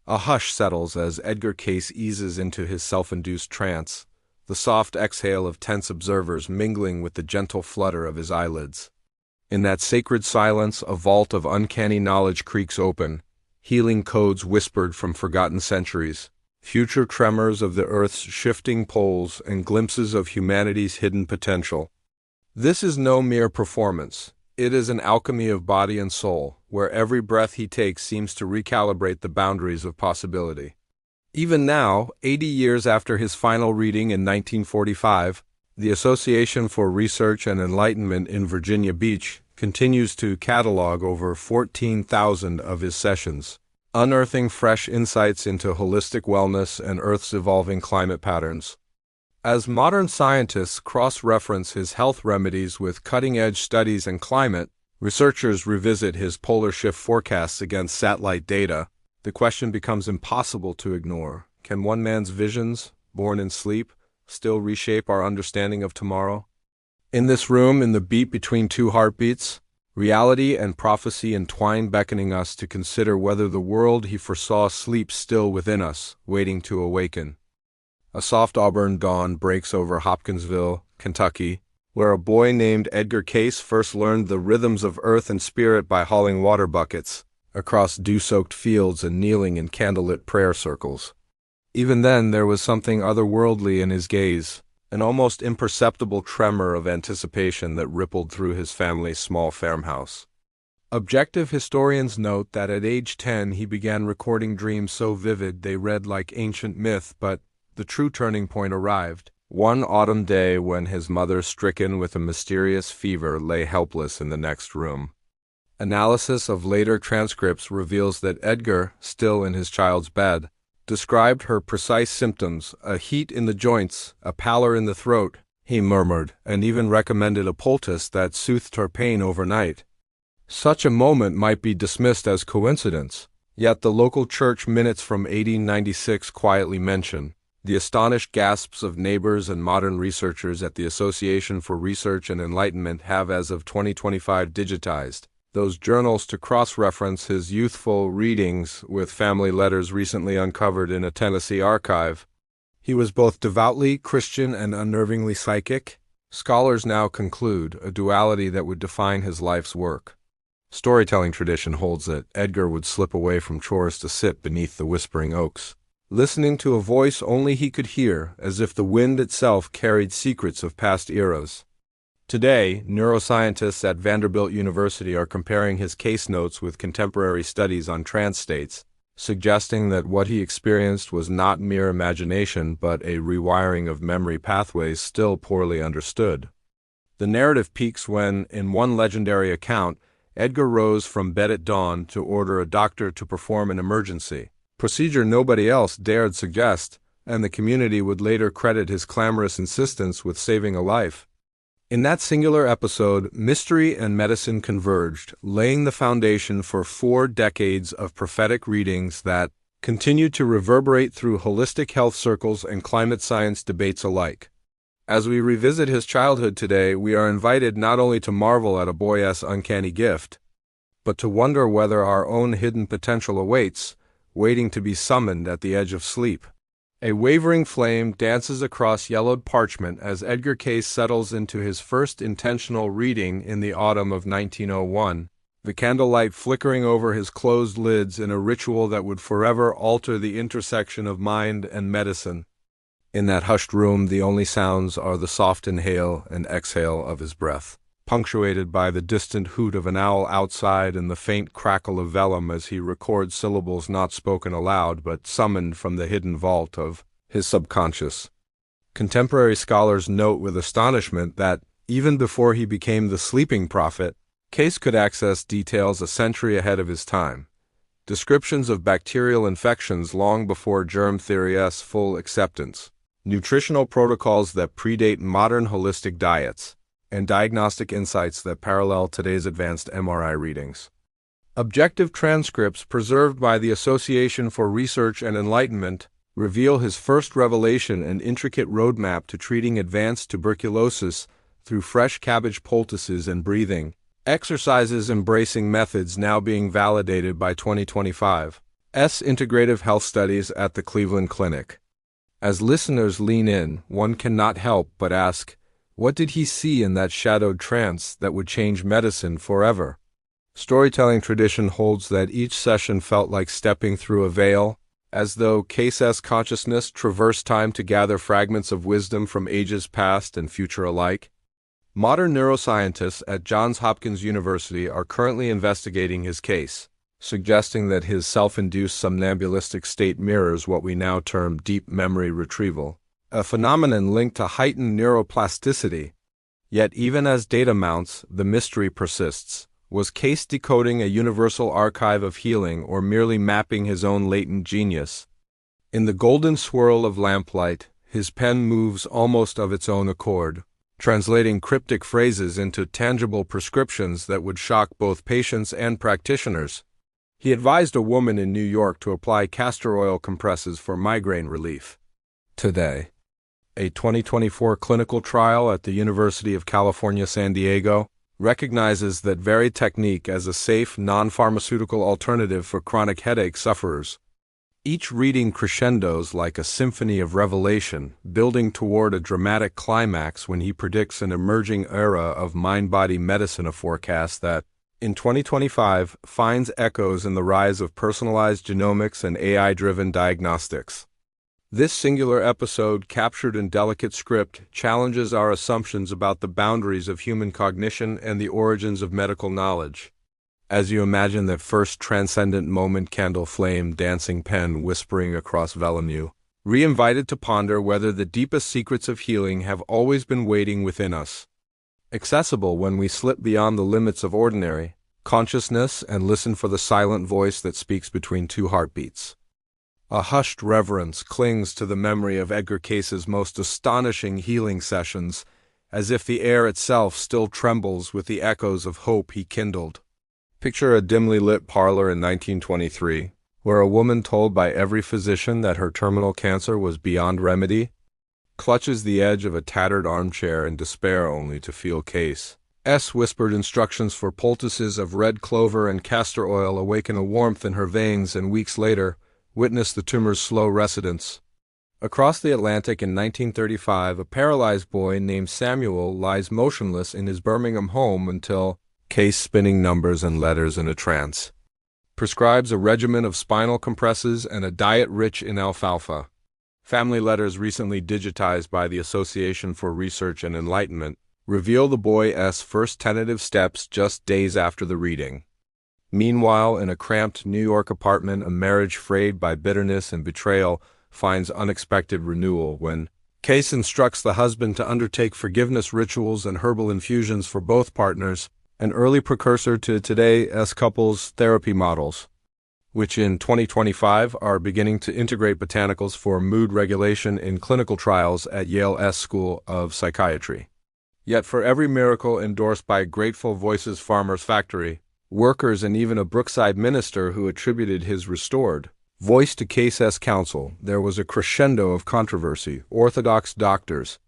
A hush settles as Edgar Cayce eases into his self-induced trance, the soft exhale of tense observers mingling with the gentle flutter of his eyelids. In that sacred silence, a vault of uncanny knowledge creaks open, healing codes whispered from forgotten centuries, future tremors of the Earth's shifting poles, and glimpses of humanity's hidden potential. This is no mere performance. It is an alchemy of body and soul, where every breath he takes seems to recalibrate the boundaries of possibility. Even now, 80 years after his final reading in 1945, the Association for Research and Enlightenment in Virginia Beach continues to catalog over 14,000 of his sessions, unearthing fresh insights into holistic wellness and Earth's evolving climate patterns. As modern scientists cross-reference his health remedies with cutting-edge studies in climate, researchers revisit his polar shift forecasts against satellite data, the question becomes impossible to ignore. Can one man's visions, born in sleep, still reshape our understanding of tomorrow? In this room, in the beat between two heartbeats, reality and prophecy entwine, beckoning us to consider whether the world he foresaw sleeps still within us, waiting to awaken. A soft auburn dawn breaks over Hopkinsville, Kentucky, where a boy named Edgar Cayce first learned the rhythms of earth and spirit by hauling water buckets across dew-soaked fields and kneeling in candlelit prayer circles. Even then, there was something otherworldly in his gaze, an almost imperceptible tremor of anticipation that rippled through his family's small farmhouse. Objective historians note that at age 10 he began recording dreams so vivid they read like ancient myth, but the true turning point arrived one autumn day when his mother, stricken with a mysterious fever, lay helpless in the next room. Analysis of later transcripts reveals that Edgar, still in his child's bed, described her precise symptoms: a heat in the joints, a pallor in the throat, he murmured, and even recommended a poultice that soothed her pain overnight. Such a moment might be dismissed as coincidence, yet the local church minutes from 1896 quietly mention the astonished gasps of neighbors and modern researchers at the Association for Research and Enlightenment have, as of 2025, digitized those journals to cross-reference his youthful readings with family letters recently uncovered in a Tennessee archive. He was both devoutly Christian and unnervingly psychic. Scholars now conclude a duality that would define his life's work. Storytelling tradition holds that Edgar would slip away from chores to sit beneath the whispering oaks, listening to a voice only he could hear, as if the wind itself carried secrets of past eras. Today, neuroscientists at Vanderbilt University are comparing his case notes with contemporary studies on trance states, suggesting that what he experienced was not mere imagination but a rewiring of memory pathways still poorly understood. The narrative peaks when, in one legendary account, Edgar rose from bed at dawn to order a doctor to perform an emergency procedure nobody else dared suggest, and the community would later credit his clamorous insistence with saving a life. In that singular episode, mystery and medicine converged, laying the foundation for 4 decades of prophetic readings that continued to reverberate through holistic health circles and climate science debates alike. As we revisit his childhood today, we are invited not only to marvel at a boy's uncanny gift, but to wonder whether our own hidden potential awaits, waiting to be summoned at the edge of sleep. A wavering flame dances across yellowed parchment as Edgar Cayce settles into his first intentional reading in the autumn of 1901, the candlelight flickering over his closed lids in a ritual that would forever alter the intersection of mind and medicine. In that hushed room, the only sounds are the soft inhale and exhale of his breath, punctuated by the distant hoot of an owl outside and the faint crackle of vellum as he records syllables not spoken aloud but summoned from the hidden vault of his subconscious. Contemporary scholars note with astonishment that, even before he became the sleeping prophet, Cayce could access details a century ahead of his time. Descriptions of bacterial infections long before germ theory's full acceptance, nutritional protocols that predate modern holistic diets, and diagnostic insights that parallel today's advanced MRI readings. Objective transcripts preserved by the Association for Research and Enlightenment reveal his first revelation and intricate roadmap to treating advanced tuberculosis through fresh cabbage poultices and breathing exercises, embracing methods now being validated by 2025. Integrative Health Studies at the Cleveland Clinic. As listeners lean in, one cannot help but ask, what did he see in that shadowed trance that would change medicine forever? Storytelling tradition holds that each session felt like stepping through a veil, as though Cayce's consciousness traversed time to gather fragments of wisdom from ages past and future alike. Modern neuroscientists at Johns Hopkins University are currently investigating his case, suggesting that his self-induced somnambulistic state mirrors what we now term deep memory retrieval, a phenomenon linked to heightened neuroplasticity. Yet even as data mounts, the mystery persists. Was Cayce decoding a universal archive of healing or merely mapping his own latent genius? In the golden swirl of lamplight, his pen moves almost of its own accord, translating cryptic phrases into tangible prescriptions that would shock both patients and practitioners. He advised a woman in New York to apply castor oil compresses for migraine relief. Today, a 2024 clinical trial at the University of California, San Diego, recognizes that very technique as a safe, non-pharmaceutical alternative for chronic headache sufferers. Each reading crescendos like a symphony of revelation, building toward a dramatic climax when he predicts an emerging era of mind-body medicine, a forecast that, in 2025, finds echoes in the rise of personalized genomics and AI-driven diagnostics. This singular episode, captured in delicate script, challenges our assumptions about the boundaries of human cognition and the origins of medical knowledge. As you imagine that first transcendent moment, candle flame, dancing pen whispering across vellum, re-invited to ponder whether the deepest secrets of healing have always been waiting within us. Accessible when we slip beyond the limits of ordinary consciousness and listen for the silent voice that speaks between two heartbeats. A hushed reverence clings to the memory of Edgar Cayce's most astonishing healing sessions, as if the air itself still trembles with the echoes of hope he kindled. Picture a dimly lit parlor in 1923, where a woman told by every physician that her terminal cancer was beyond remedy, clutches the edge of a tattered armchair in despair only to feel Cayce's whispered instructions for poultices of red clover and castor oil awaken a warmth in her veins, and weeks later, witness the tumor's slow residence. Across the Atlantic in 1935, a paralyzed boy named Samuel lies motionless in his Birmingham home until Cayce, spinning numbers and letters in a trance, prescribes a regimen of spinal compresses and a diet rich in alfalfa. Family letters recently digitized by the Association for Research and Enlightenment reveal the boy's first tentative steps just days after the reading. Meanwhile, in a cramped New York apartment, a marriage frayed by bitterness and betrayal finds unexpected renewal when Cayce instructs the husband to undertake forgiveness rituals and herbal infusions for both partners, an early precursor to today's couples therapy models, which in 2025 are beginning to integrate botanicals for mood regulation in clinical trials at Yale's School of Psychiatry. Yet for every miracle endorsed by Grateful Voices Farmers Factory, workers, and even a Brookside minister who attributed his restored voice to Cayce's counsel, there was a crescendo of controversy. Orthodox doctors,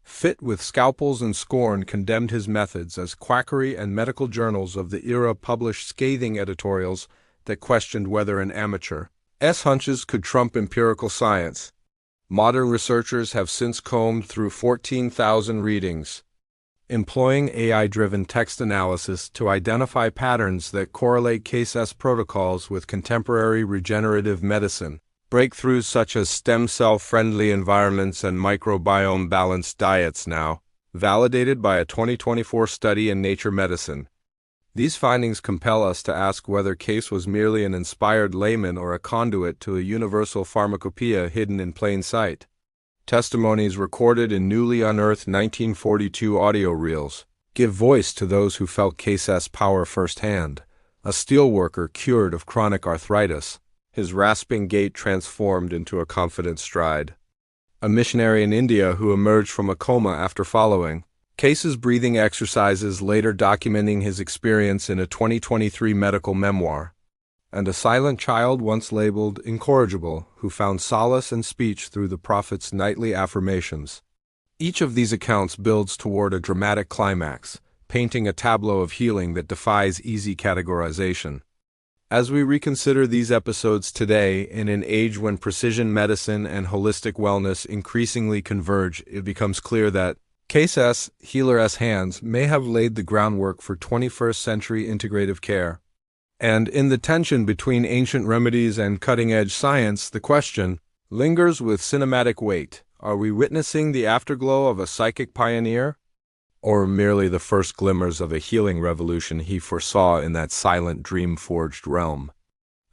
fit with scalpels and scorn, condemned his methods as quackery, and medical journals of the era published scathing editorials that questioned whether an amateur's hunches could trump empirical science. Modern researchers have since combed through 14,000 readings, employing AI-driven text analysis to identify patterns that correlate Cayce's protocols with contemporary regenerative medicine. Breakthroughs such as stem cell-friendly environments and microbiome-balanced diets now validated by a 2024 study in Nature Medicine. These findings compel us to ask whether Cayce was merely an inspired layman or a conduit to a universal pharmacopoeia hidden in plain sight. Testimonies recorded in newly unearthed 1942 audio reels give voice to those who felt Cayce's power firsthand. A steelworker cured of chronic arthritis, his rasping gait transformed into a confident stride. A missionary in India who emerged from a coma after following Cayce's breathing exercises, later documenting his experience in a 2023 medical memoir. And a silent child once labeled incorrigible who found solace in speech through the prophet's nightly affirmations. Each of these accounts builds toward a dramatic climax, painting a tableau of healing that defies easy categorization. As we reconsider these episodes today, in an age when precision medicine and holistic wellness increasingly converge, it becomes clear that Cayce's healer's hands may have laid the groundwork for 21st century integrative care. And in the tension between ancient remedies and cutting-edge science, the question lingers with cinematic weight. Are we witnessing the afterglow of a psychic pioneer, or merely the first glimmers of a healing revolution he foresaw in that silent dream-forged realm?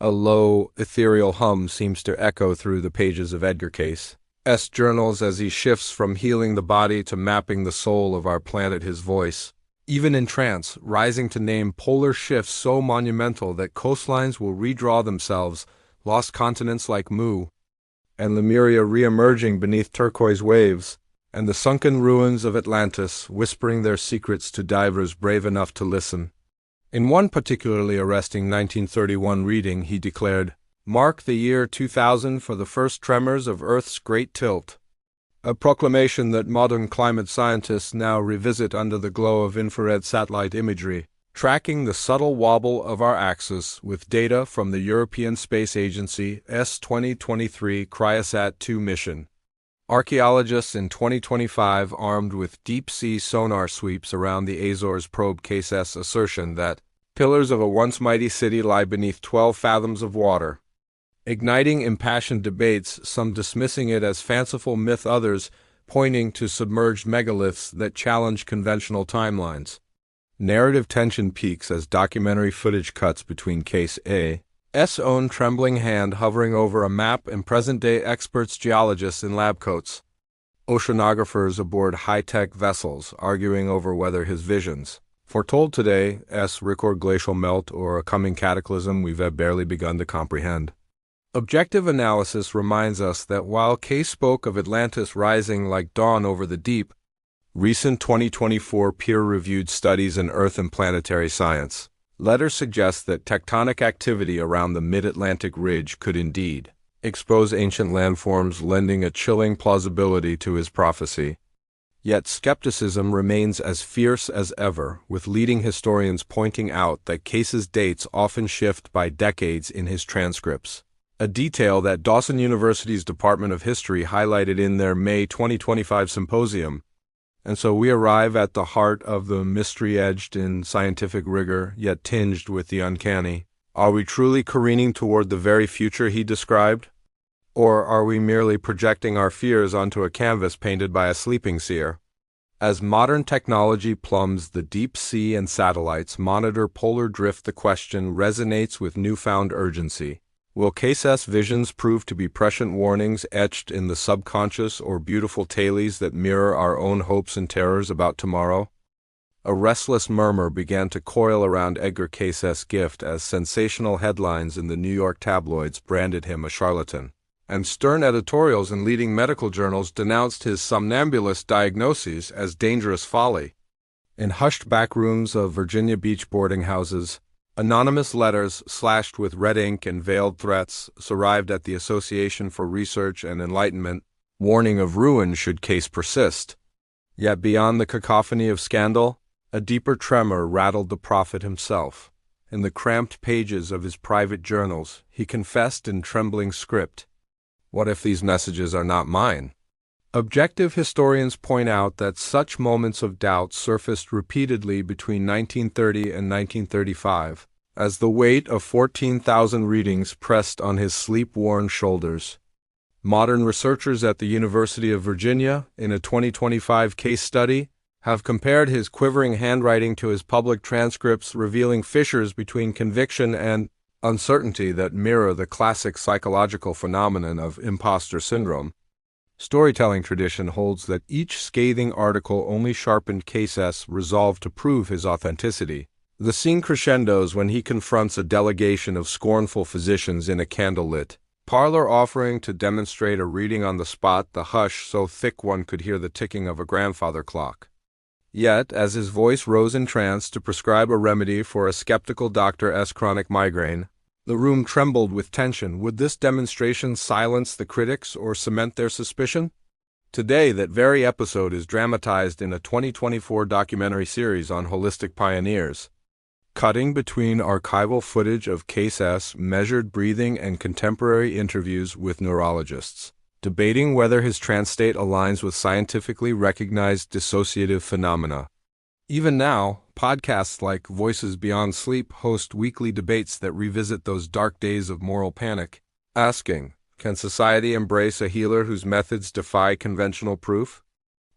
A low, ethereal hum seems to echo through the pages of Edgar Cayce's journals as he shifts from healing the body to mapping the soul of our planet, his voice, even in trance, rising to name polar shifts so monumental that coastlines will redraw themselves, lost continents like Mu and Lemuria re-emerging beneath turquoise waves, and the sunken ruins of Atlantis whispering their secrets to divers brave enough to listen. In one particularly arresting 1931 reading, he declared, "Mark the year 2000 for the first tremors of Earth's great tilt," a proclamation that modern climate scientists now revisit under the glow of infrared satellite imagery, tracking the subtle wobble of our axis with data from the European Space Agency's 2023 Cryosat-2 mission. Archaeologists in 2025 armed with deep-sea sonar sweeps around the Azores probe Cayce's assertion that pillars of a once mighty city lie beneath 12 fathoms of water, igniting impassioned debates, some dismissing it as fanciful myth, others pointing to submerged megaliths that challenge conventional timelines. Narrative tension peaks as documentary footage cuts between Cayce's own trembling hand hovering over a map and present-day experts, geologists in lab coats, oceanographers aboard high-tech vessels arguing over whether his visions, foretold today, record glacial melt or a coming cataclysm we've barely begun to comprehend. Objective analysis reminds us that while Cayce spoke of Atlantis rising like dawn over the deep, recent 2024 peer-reviewed studies in Earth and planetary science letters suggest that tectonic activity around the mid-Atlantic ridge could indeed expose ancient landforms, lending a chilling plausibility to his prophecy. Yet skepticism remains as fierce as ever, with leading historians pointing out that Cayce's dates often shift by decades in his transcripts, a detail that Dawson University's Department of History highlighted in their May 2025 symposium. And so we arrive at the heart of the mystery, edged in scientific rigor, yet tinged with the uncanny. Are we truly careening toward the very future he described? Or are we merely projecting our fears onto a canvas painted by a sleeping seer? As modern technology plumbs the deep sea and satellites monitor polar drift, the question resonates with newfound urgency. Will Cayce's visions prove to be prescient warnings etched in the subconscious, or beautiful tales that mirror our own hopes and terrors about tomorrow? A restless murmur began to coil around Edgar Cayce's gift as sensational headlines in the New York tabloids branded him a charlatan, and stern editorials in leading medical journals denounced his somnambulist diagnoses as dangerous folly. In hushed back rooms of Virginia Beach boarding houses, anonymous letters slashed with red ink and veiled threats arrived at the Association for Research and Enlightenment, warning of ruin should Cayce persist. Yet beyond the cacophony of scandal, a deeper tremor rattled the prophet himself. In the cramped pages of his private journals, he confessed in trembling script, "What if these messages are not mine?" Objective historians point out that such moments of doubt surfaced repeatedly between 1930 and 1935, as the weight of 14,000 readings pressed on his sleep-worn shoulders. Modern researchers at the University of Virginia, in a 2025 case study, have compared his quivering handwriting to his public transcripts, revealing fissures between conviction and uncertainty that mirror the classic psychological phenomenon of imposter syndrome. Storytelling tradition holds that each scathing article only sharpened Cayce's resolve to prove his authenticity. The scene crescendos when he confronts a delegation of scornful physicians in a candlelit parlor offering to demonstrate a reading on the spot, the hush so thick one could hear the ticking of a grandfather clock. Yet, as his voice rose in trance to prescribe a remedy for a skeptical doctor's chronic migraine, the room trembled with tension. Would this demonstration silence the critics or cement their suspicion? Today, that very episode is dramatized in a 2024 documentary series on holistic pioneers. cutting between archival footage of Cayce's measured breathing and contemporary interviews with neurologists, debating whether his trance state aligns with scientifically recognized dissociative phenomena. Even now, podcasts like Voices Beyond Sleep host weekly debates that revisit those dark days of moral panic, asking, can society embrace a healer whose methods defy conventional proof?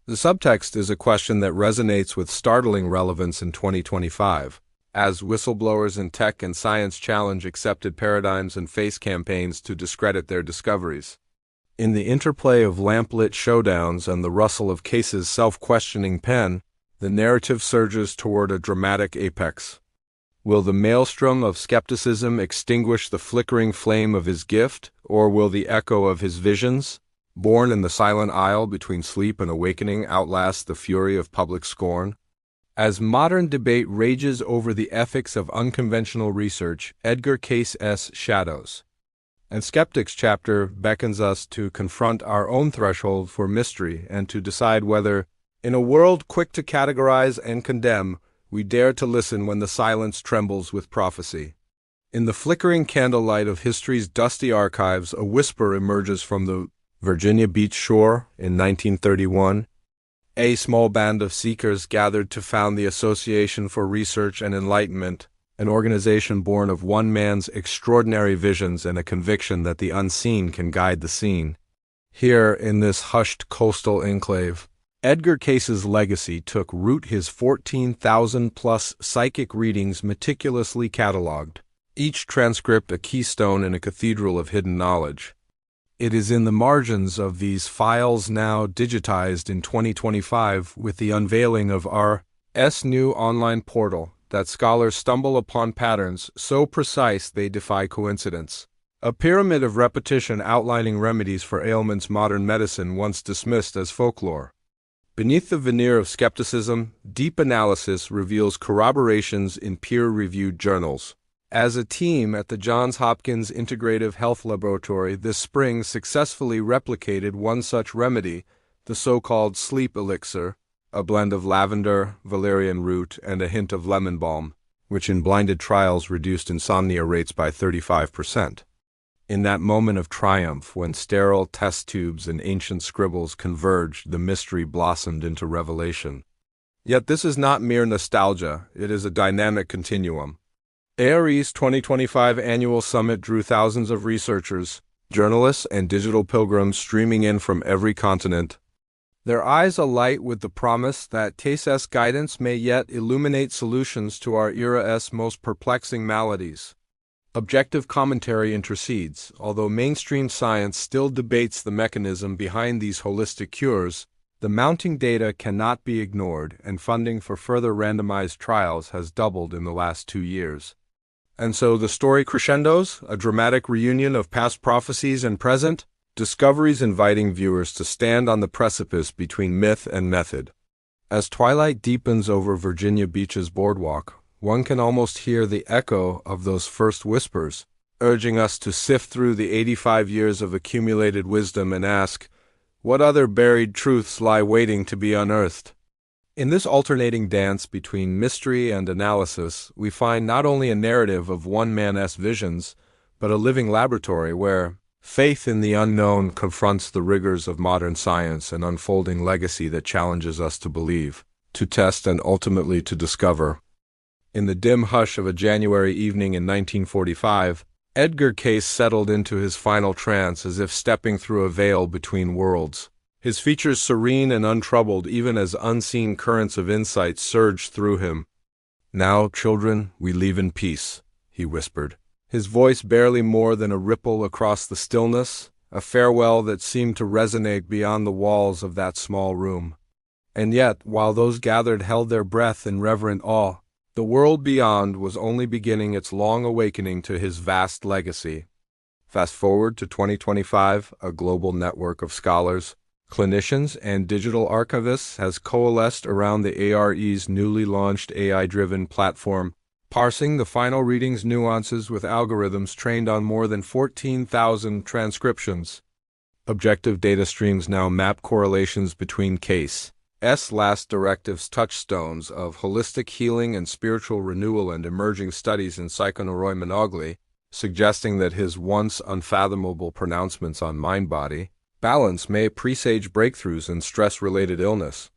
The subtext is a question that resonates with startling relevance in 2025, as whistleblowers in tech and science challenge accepted paradigms and face campaigns to discredit their discoveries. In the interplay of lamplit showdowns and the rustle of Cayce's self-questioning pen, the narrative surges toward a dramatic apex. Will the maelstrom of skepticism extinguish the flickering flame of his gift, or will the echo of his visions, born in the silent aisle between sleep and awakening, outlast the fury of public scorn? As modern debate rages over the ethics of unconventional research, Edgar Cayce's Shadows and Skeptics chapter beckons us to confront our own threshold for mystery and to decide whether, in a world quick to categorize and condemn, we dare to listen when the silence trembles with prophecy. In the flickering candlelight of history's dusty archives, a whisper emerges from the Virginia Beach shore in 1931. A small band of seekers gathered to found the Association for Research and Enlightenment, an organization born of one man's extraordinary visions and a conviction that the unseen can guide the seen. Here, in this hushed coastal enclave, Edgar Cayce's legacy took root, his 14,000-plus psychic readings meticulously cataloged, each transcript a keystone in a cathedral of hidden knowledge. It is in the margins of these files, now digitized in 2025 with the unveiling of our new online portal, that scholars stumble upon patterns so precise they defy coincidence. A pyramid of repetition outlining remedies for ailments modern medicine once dismissed as folklore. Beneath the veneer of skepticism, deep analysis reveals corroborations in peer-reviewed journals. As a team at the Johns Hopkins Integrative Health Laboratory this spring successfully replicated one such remedy, the so-called sleep elixir, a blend of lavender, valerian root, and a hint of lemon balm, which in blinded trials reduced insomnia rates by 35%. In that moment of triumph, when sterile test tubes and ancient scribbles converged, the mystery blossomed into revelation. Yet this is not mere nostalgia, it is a dynamic continuum. ARE's 2025 annual summit drew thousands of researchers, journalists, and digital pilgrims streaming in from every continent, their eyes alight with the promise that Cayce's guidance may yet illuminate solutions to our era's most perplexing maladies. Objective commentary intercedes. Although mainstream science still debates the mechanism behind these holistic cures, the mounting data cannot be ignored, and funding for further randomized trials has doubled in the last 2 years. And so the story crescendos, a dramatic reunion of past prophecies and present discoveries, inviting viewers to stand on the precipice between myth and method. As twilight deepens over Virginia Beach's boardwalk, one can almost hear the echo of those first whispers, urging us to sift through the 85 years of accumulated wisdom and ask, what other buried truths lie waiting to be unearthed? In this alternating dance between mystery and analysis, we find not only a narrative of one man's visions, but a living laboratory where faith in the unknown confronts the rigors of modern science, an unfolding legacy that challenges us to believe, to test, and ultimately to discover. In the dim hush of a January evening in 1945, Edgar Cayce settled into his final trance as if stepping through a veil between worlds. His features serene and untroubled even as unseen currents of insight surged through him. Now, children, we leave in peace, he whispered, his voice barely more than a ripple across the stillness, a farewell that seemed to resonate beyond the walls of that small room. And yet, while those gathered held their breath in reverent awe, the world beyond was only beginning its long awakening to his vast legacy. Fast forward to 2025, a global network of scholars, clinicians, and digital archivists has coalesced around the ARE's newly launched AI-driven platform, parsing the final readings' nuances with algorithms trained on more than 14,000 transcriptions. Objective data streams now map correlations between Cayce S. last directives touchstones of holistic healing and spiritual renewal and emerging studies in Psychoneuroimmunology, suggesting that his once unfathomable pronouncements on mind-body balance may presage breakthroughs in stress-related illness.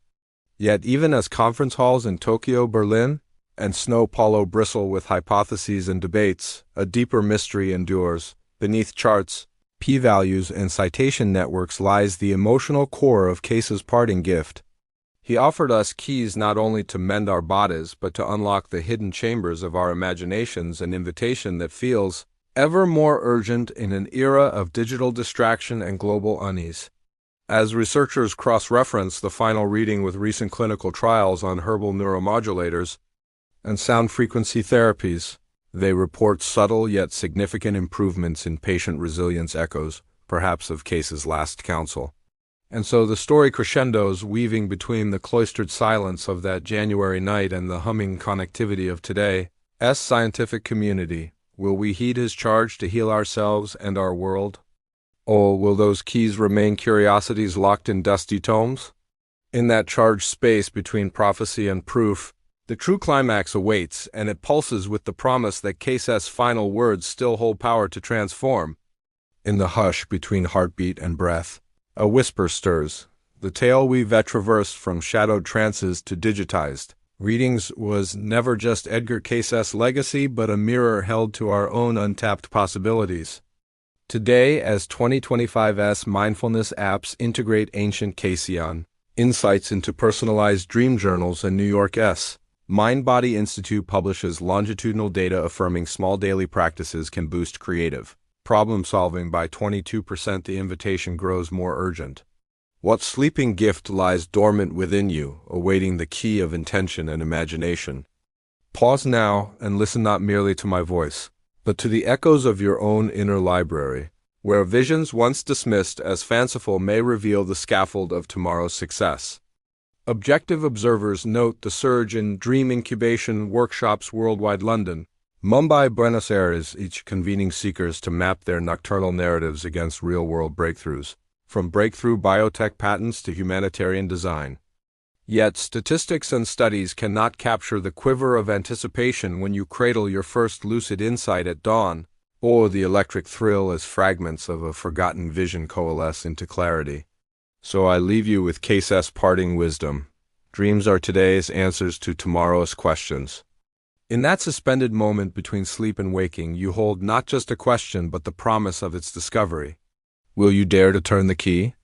Yet even as conference halls in Tokyo, Berlin, and São Paulo bristle with hypotheses and debates, a deeper mystery endures. Beneath charts, p-values, and citation networks lies the emotional core of Cayce's parting gift. He offered us keys not only to mend our bodies, but to unlock the hidden chambers of our imaginations, an invitation that feels ever more urgent in an era of digital distraction and global unease. As researchers cross-reference the final reading with recent clinical trials on herbal neuromodulators and sound frequency therapies, they report subtle yet significant improvements in patient resilience, echoes, perhaps, of Cayce's last counsel. And so the story crescendos, weaving between the cloistered silence of that January night and the humming connectivity of today's scientific community. Will we heed his charge to heal ourselves and our world? Or will those keys remain curiosities locked in dusty tomes? In that charged space between prophecy and proof, the true climax awaits, and it pulses with the promise that Cayce's final words still hold power to transform. In the hush between heartbeat and breath, a whisper stirs. The tale we've traversed from shadowed trances to digitized readings was never just Edgar Cayce's legacy, but a mirror held to our own untapped possibilities. Today, as 2025's mindfulness apps integrate ancient Caycean insights into personalized dream journals, and New York's Mind-Body Institute publishes longitudinal data affirming small daily practices can boost creative problem-solving by 22%, the invitation grows more urgent. What sleeping gift lies dormant within you, awaiting the key of intention and imagination? Pause now and listen not merely to my voice, but to the echoes of your own inner library, where visions once dismissed as fanciful may reveal the scaffold of tomorrow's success. Objective observers note the surge in dream incubation workshops worldwide: London, Mumbai, Buenos Aires, each convening seekers to map their nocturnal narratives against real-world breakthroughs, from breakthrough biotech patents to humanitarian design. Yet statistics and studies cannot capture the quiver of anticipation when you cradle your first lucid insight at dawn, or the electric thrill as fragments of a forgotten vision coalesce into clarity. So I leave you with Cayce's parting wisdom. Dreams are today's answers to tomorrow's questions. In that suspended moment between sleep and waking, you hold not just a question but the promise of its discovery. Will you dare to turn the key?